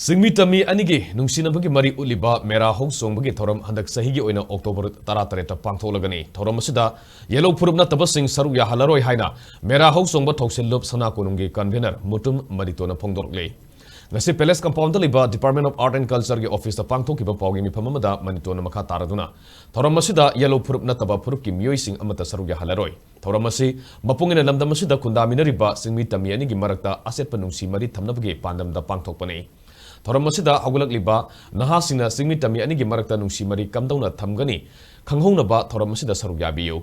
Singmitami anigi nungsinabagi mari uliba mera hongsongbagi thoram handak sahigi oina October 13 pangtholagani thoram asida yellow purubna tabasing saru ya halaroi haina mera hongsongba thoksillup sana konungi convener mutum maritona phongdorle ngasi palace compound liba Department of Art and Culture gi office ta pangthokiba pawgi mifamamada manitona makha taraduna thoram asida yellow purubna taba purub ki miyoi sing amata saru ya halaroi thoram asi mapungina lamdam asida kundaminariba singmitami anigi marakta asetpa nungsi mari thamnabagi pandamda pangthokpani thoram asida haugalakliba nahasina singmitami anigi marakta nungsi mari kamdawna thamgani khanghounaba thoram asida saruk yabiyu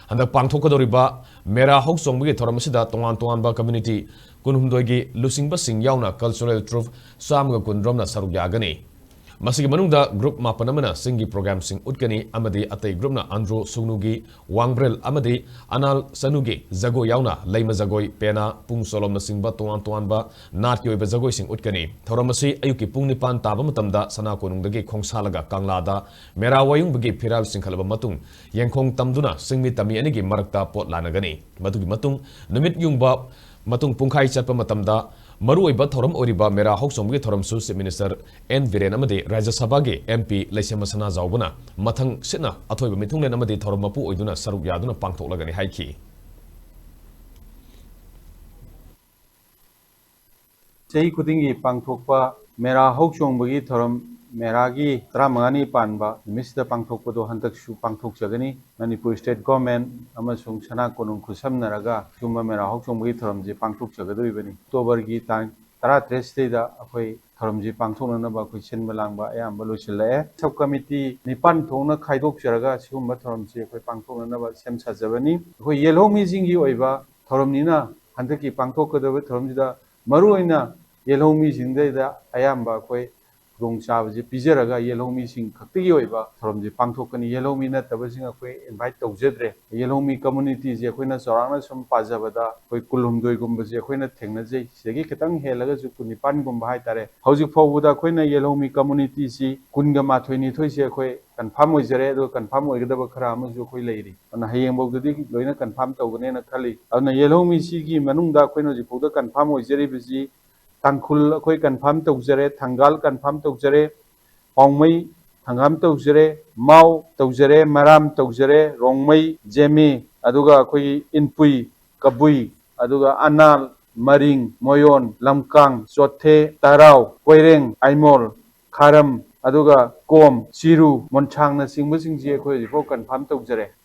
handak pangthokadoriba mera hongsongbagi thoram asida tongan community kunhumdoi lusingba sing yauna cultural truth samga kunromna saruk yagani masigi manungda group mapanamana singi program sing utkani amadi atai groupna andro sugnugi wangbrel amadi anal sanugi zago yauna leima zagoi pena pung solom singba tongan ba nat yoiba zagoi sing utkani thoramasi ayuki pung nipan taba matamda sana konungdagi khongsalaga kanglada mera wayung bagi phiral singkhalaba matung yengkhong tamduna singmi tami anigi marakta pot lanagani madugi matung numit yungba matung pungkhai chatpa matamda maruoiba thoram oriba mera hoksonggi thoram su chief minister N Viren amadi Rajya Sabha gi MP Laisemasana Jaubuna mathang sitna athoiba mithunglen amadi thoram mapu oiduna saruk yaduna pangthoklagani haiki Sei kudingi pangthokpa mera hoksonggi thoram meragi tramangani panba misda pangthokpado hantaksu pangthokjagani Manipur State Government amasung sana konung khusamnaraga summa mera hoksonggi thoramji pangthokjagadoibani October gi tang 13 da akhoi thoramji pangthoknaba khoi senba langba ayamba loisilai sub committee nipan thongna khaidokjaraga summa thoramji akhoi pangthoknaba semsajabani akhoi yelhomi jingi oiba thoramnina handaki pangthokkadoba thoramjida maruoina yelhomi jingda ayamba akhoi Rongchabaji pijaraga yelhomi sing khakti oiba thoramji pangthokani yelhomi na tabasing akhoi invite tawjedre yelhomi community je akhoi na sorangna sum pajabada akhoi kulhumdoi gumba je akhoi na thengnajai segi khitang helaga ju kunipan gumba hai tare hauji phawbuda akhoi na yelhomi community si kunga mathoini thoi se akhoi confirm oijare do confirm oigadaba khara amaju akhoi leiri ana hayeng bawdadi loina confirm tawgane na khali ana yelhomi si gi manungda akhoi na ji phawda confirm oijare biji Tangkhul akhoi confirm tawjare Thangal confirm tawjare Pongmai thangam tawjare Mau tawjare Maram tawjare Rongmai Jemi aduga akhoi Inpui Kabui aduga Anal Maring Moyon Lamkang Chothe Tarau Koireng Aimol Kharam aduga Kom Chiru Monchangna singba singji akhoi jifo confirm tawjare